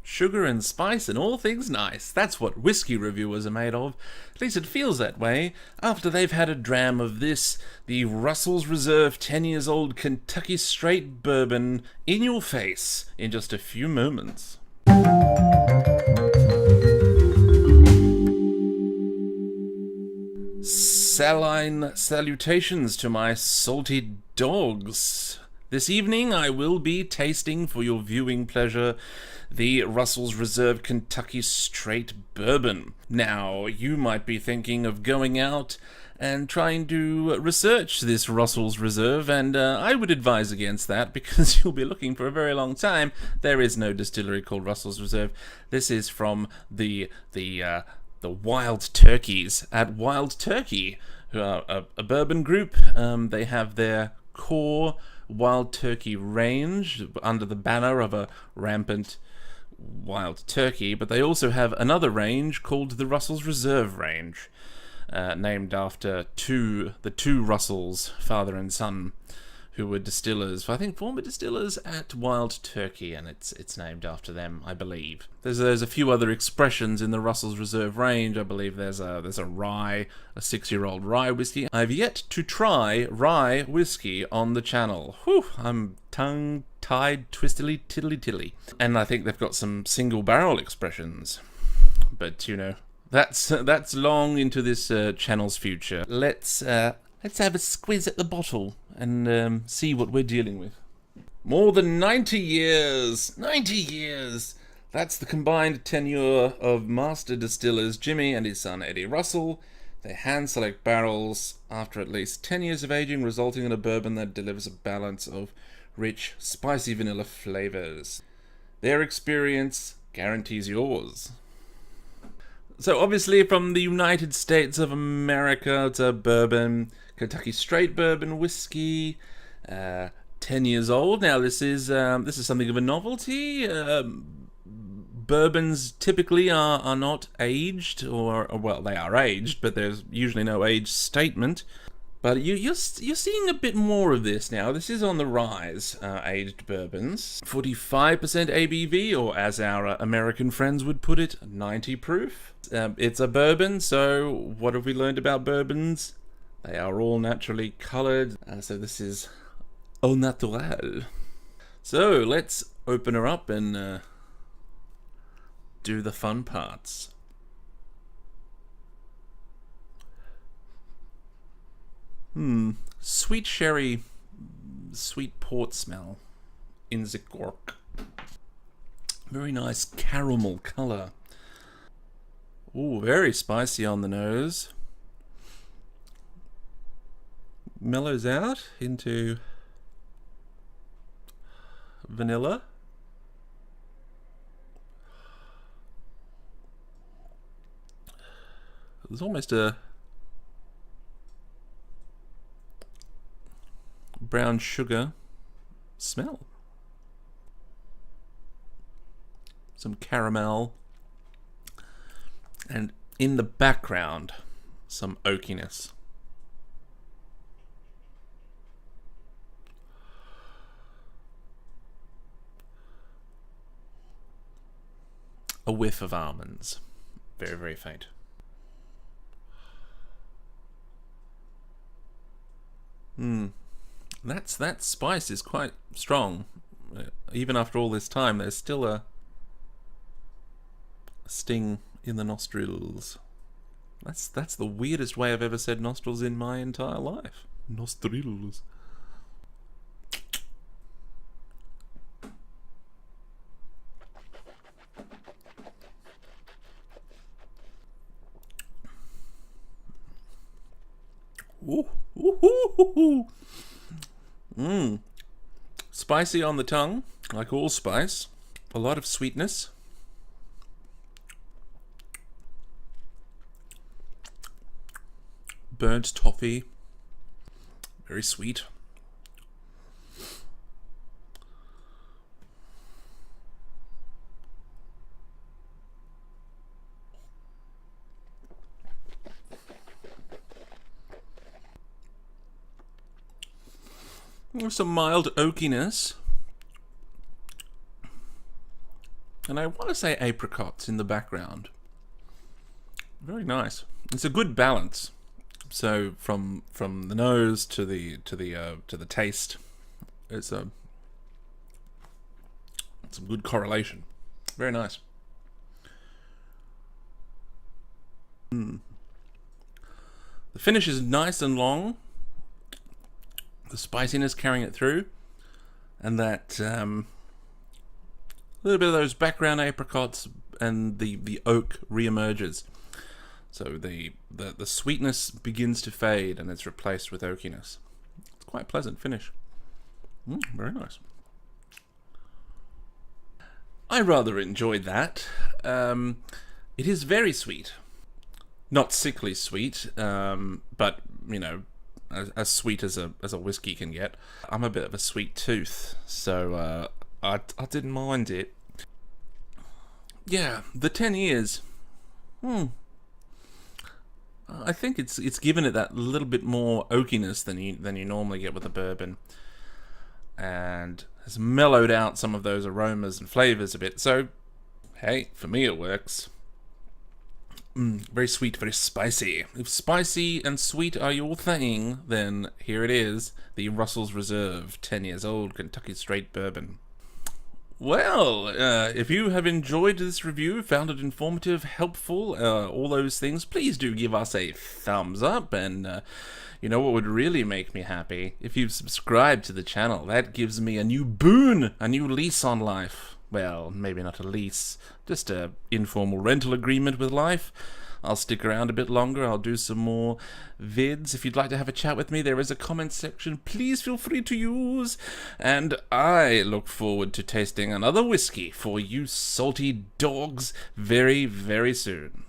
Sugar and spice and all things nice. That's what whiskey reviewers are made of. At least it feels that way after they've had a dram of this, the Russell's Reserve 10 years old Kentucky Straight Bourbon, in your face in just a few moments. Saline salutations to my salty dogs. This evening I will be tasting, for your viewing pleasure, the Russell's Reserve Kentucky Straight Bourbon. Now, you might be thinking of going out and trying to research this Russell's Reserve, and I would advise against that, because you'll be looking for a very long time. There is no distillery called Russell's Reserve. This is from the Wild Turkeys at Wild Turkey, who are a bourbon group. They have their core Wild Turkey range under the banner of a rampant wild turkey, but they also have another range called the Russell's Reserve range, named after the two Russells, father and son, who were distillers, I think former distillers at Wild Turkey, and it's named after them, I believe. There's a few other expressions in the Russell's Reserve range. I believe there's a rye, a 6-year-old rye whiskey. I've yet to try rye whiskey on the channel. Whew, I'm tongue-tied, twistily, tiddly-tiddly. And I think they've got some single barrel expressions. But, you know, that's long into this channel's future. Let's have a squiz at the bottle and see what we're dealing with. More than 90 years! 90 years! That's the combined tenure of master distillers Jimmy and his son Eddie Russell. They hand-select barrels after at least 10 years of aging, resulting in a bourbon that delivers a balance of rich, spicy vanilla flavors. Their experience guarantees yours. So obviously from the United States of America, it's a bourbon, Kentucky Straight Bourbon whiskey, 10 years old. Now this is something of a novelty. Bourbons typically are not aged, or well, they are aged, but there's usually no age statement. But you're seeing a bit more of this now. This is on the rise, aged bourbons. 45% ABV, or as our American friends would put it, 90 proof. It's a bourbon, so what have we learned about bourbons? They are all naturally colored, so this is au naturel. So let's open her up and do the fun parts. Sweet sherry, sweet port smell in the cork. Very nice caramel color. Ooh, very spicy on the nose. Mellows out into vanilla. There's almost a brown sugar smell. Some caramel. And in the background, some oakiness. A whiff of almonds. Very, very faint. That spice is quite strong. Even after all this time, there's still a sting in the nostrils. That's the weirdest way I've ever said nostrils in my entire life. Nostrils. Ooh. Ooh. Spicy on the tongue, like all spice. A lot of sweetness. Burnt toffee. Very sweet. There's some mild oakiness. And I want to say apricots in the background. Very nice. It's a good balance. So from the nose to the taste, it's some good correlation. Very nice. The finish is nice and long. The spiciness carrying it through, and that little bit of those background apricots, and the oak reemerges. So the sweetness begins to fade, and it's replaced with oakiness. It's quite a pleasant finish. Very nice. I rather enjoyed that. It is very sweet. Not sickly sweet, but, you know, as sweet as a whiskey can get. I'm a bit of a sweet tooth, so I didn't mind it. Yeah, the 10 years. I think it's given it that little bit more oakiness than you normally get with a bourbon, and has mellowed out some of those aromas and flavors a bit. So, hey, for me it works. Very sweet, very spicy. If spicy and sweet are your thing, then here it is, the Russell's Reserve 10 years old Kentucky Straight Bourbon. Well, if you have enjoyed this review, found it informative, helpful, all those things, please do give us a thumbs up, and you know what would really make me happy? If you've subscribed to the channel. That gives me a new boon, a new lease on life. Well, maybe not a lease, just a informal rental agreement with life. I'll stick around a bit longer. I'll do some more vids. If you'd like to have a chat with me, there is a comment section. Please feel free to use. And I look forward to tasting another whiskey for you salty dogs very, very soon.